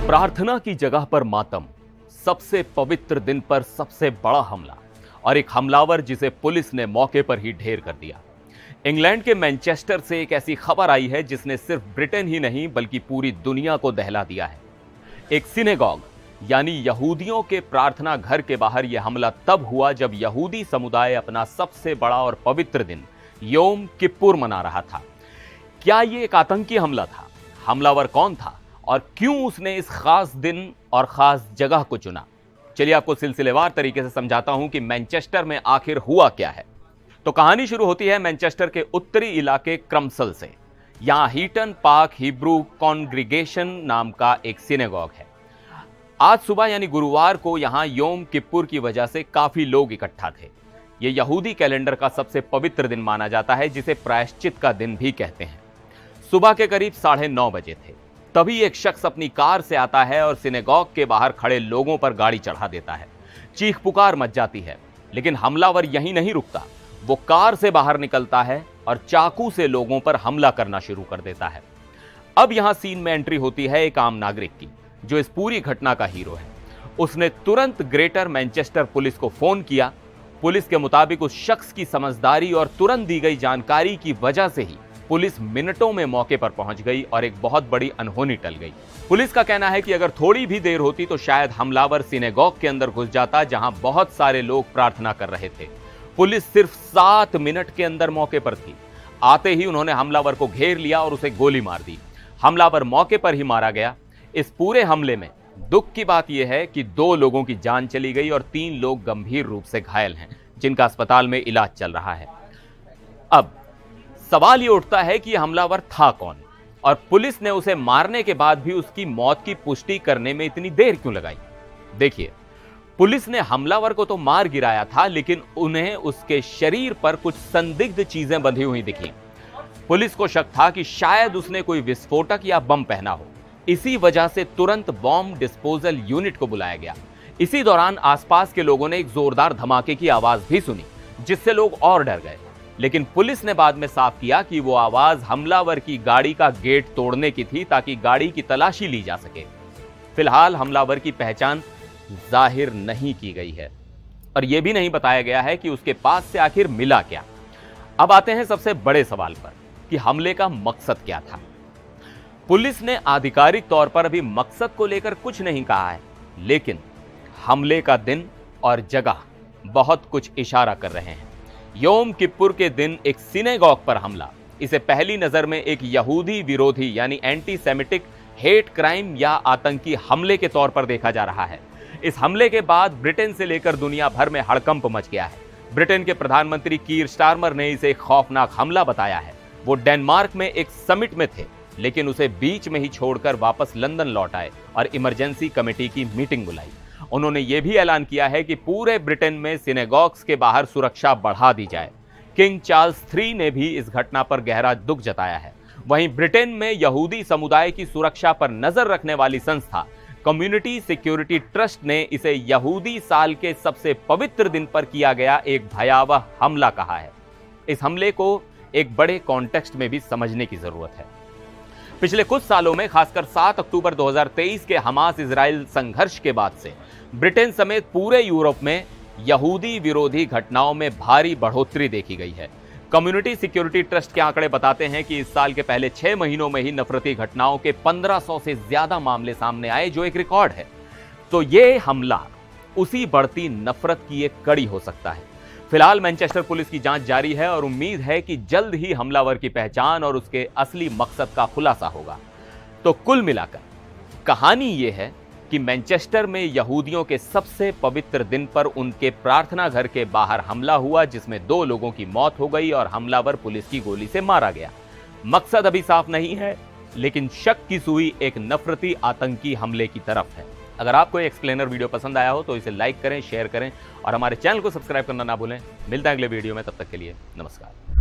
प्रार्थना की जगह पर मातम, सबसे पवित्र दिन पर सबसे बड़ा हमला और एक हमलावर जिसे पुलिस ने मौके पर ही ढेर कर दिया। इंग्लैंड के मैनचेस्टर से एक ऐसी खबर आई है जिसने सिर्फ ब्रिटेन ही नहीं बल्कि पूरी दुनिया को दहला दिया है। एक सिनेगॉग यानी यहूदियों के प्रार्थना घर के बाहर यह हमला तब हुआ जब यहूदी समुदाय अपना सबसे बड़ा और पवित्र दिन योम किप्पुर मना रहा था। क्या यह एक आतंकी हमला था? हमलावर कौन था और क्यों उसने इस खास दिन और खास जगह को चुना? चलिए आपको सिलसिलेवार तरीके से समझाता हूं कि मैनचेस्टर में आखिर हुआ क्या है। तो कहानी शुरू होती है मैनचेस्टर के उत्तरी इलाके क्रमसल से। यहां हीटन पार्क हिब्रू कॉन्ग्रीगेशन नाम का एक सिनेगॉग है। आज सुबह यानी गुरुवार को यहां योम किप्पुर की वजह से काफी लोग इकट्ठा थे। यह यहूदी कैलेंडर का सबसे पवित्र दिन माना जाता है, जिसे प्रायश्चित का दिन भी कहते हैं। सुबह के करीब 9:30 बजे थे। तभी एक शख्स अपनी कार से आता है और सिनेगॉग के बाहर खड़े लोगों पर गाड़ी चढ़ा देता है। चीख पुकार मच जाती है, लेकिन हमलावर यहीं नहीं रुकता। वो कार से बाहर निकलता है और चाकू से लोगों पर हमला करना शुरू कर देता है। अब यहां सीन में एंट्री होती है एक आम नागरिक की, जो इस पूरी घटना का हीरो है। उसने तुरंत ग्रेटर मैनचेस्टर पुलिस को फोन किया। पुलिस के मुताबिक उस शख्स की समझदारी और तुरंत दी गई जानकारी की वजह से ही पुलिस मिनटों में मौके पर पहुंच गई और एक बहुत बड़ी अनहोनी टल गई। पुलिस का कहना है कि अगर थोड़ी भी देर होती तो शायद हमलावर सिनेगॉग के अंदर घुस जाता, जहां बहुत सारे लोग प्रार्थना कर रहे थे। पुलिस सिर्फ 7 मिनट के अंदर मौके पर थी। आते ही उन्होंने हमलावर को घेर लिया और उसे गोली मार दी। हमलावर मौके पर ही मारा गया। इस पूरे हमले में दुख की बात यह है कि 2 लोगों की जान चली गई और 3 लोग गंभीर रूप से घायल हैं, जिनका अस्पताल में इलाज चल रहा है। अब सवाल यह उठता है कि यह हमलावर था कौन और पुलिस ने उसे मारने के बाद भी उसकी मौत की पुष्टि करने में इतनी देर क्यों लगाई? देखिए, पुलिस ने हमलावर को तो मार गिराया था, लेकिन उन्हें उसके शरीर पर कुछ संदिग्ध चीजें बंधी हुई दिखी। पुलिस को शक था कि शायद उसने कोई विस्फोटक या बम पहना हो। इसी वजह से तुरंत बॉम्ब डिस्पोजल यूनिट को बुलाया गया। इसी दौरान आसपास के लोगों ने एक जोरदार धमाके की आवाज भी सुनी, जिससे लोग और डर गए। लेकिन पुलिस ने बाद में साफ किया कि वो आवाज हमलावर की गाड़ी का गेट तोड़ने की थी, ताकि गाड़ी की तलाशी ली जा सके। फिलहाल हमलावर की पहचान जाहिर नहीं की गई है और यह भी नहीं बताया गया है कि उसके पास से आखिर मिला क्या। अब आते हैं सबसे बड़े सवाल पर कि हमले का मकसद क्या था। पुलिस ने आधिकारिक तौर पर अभी मकसद को लेकर कुछ नहीं कहा है, लेकिन हमले का दिन और जगह बहुत कुछ इशारा कर रहे हैं। योम किप्पुर के दिन एक सिनेगॉग पर हमला, इसे पहली नजर में एक यहूदी विरोधी यानी एंटी सेमिटिक हेट क्राइम या आतंकी हमले के तौर पर देखा जा रहा है। इस हमले के बाद ब्रिटेन से लेकर दुनिया भर में हड़कंप मच गया है। ब्रिटेन के प्रधानमंत्री कीर स्टारमर ने इसे एक खौफनाक हमला बताया है। वो डेनमार्क में एक समिट में थे, लेकिन उसे बीच में ही छोड़कर वापस लंदन लौट आए और इमरजेंसी कमेटी की मीटिंग बुलाई। उन्होंने यह भी ऐलान किया है कि पूरे ब्रिटेन में सिनेगॉग्स के बाहर सुरक्षा बढ़ा दी जाए। किंग चार्ल्स III ने भी इस घटना पर गहरा दुख जताया है। वहीं ब्रिटेन में यहूदी समुदाय की सुरक्षा पर नजर रखने वाली संस्था कम्युनिटी सिक्योरिटी ट्रस्ट ने इसे यहूदी साल के सबसे पवित्र दिन पर किया गया एक भयावह हमला कहा है। इस हमले को एक बड़े कॉन्टेक्स्ट में भी समझने की जरूरत है। पिछले कुछ सालों में, खासकर 7 अक्टूबर 2023 के हमास इजराइल संघर्ष के बाद से ब्रिटेन समेत पूरे यूरोप में यहूदी विरोधी घटनाओं में भारी बढ़ोतरी देखी गई है। कम्युनिटी सिक्योरिटी ट्रस्ट के आंकड़े बताते हैं कि इस साल के पहले 6 महीनों में ही नफरती घटनाओं के 1500 से ज्यादा मामले सामने आए, जो एक रिकॉर्ड है। तो यह हमला उसी बढ़ती नफरत की एक कड़ी हो सकता है। फिलहाल मैनचेस्टर पुलिस की जांच जारी है और उम्मीद है कि जल्द ही हमलावर की पहचान और उसके असली मकसद का खुलासा होगा। तो कुल मिलाकर कहानी यह है कि मैनचेस्टर में यहूदियों के सबसे पवित्र दिन पर उनके प्रार्थना घर के बाहर हमला हुआ, जिसमें 2 लोगों की मौत हो गई और हमलावर पुलिस की गोली से मारा गया। मकसद अभी साफ नहीं है, लेकिन शक की सुई एक नफरती आतंकी हमले की तरफ है। अगर आपको ये एक्सप्लेनर वीडियो पसंद आया हो तो इसे लाइक करें, शेयर करें और हमारे चैनल को सब्सक्राइब करना ना भूलें। मिलता है अगले वीडियो में, तब तक के लिए नमस्कार।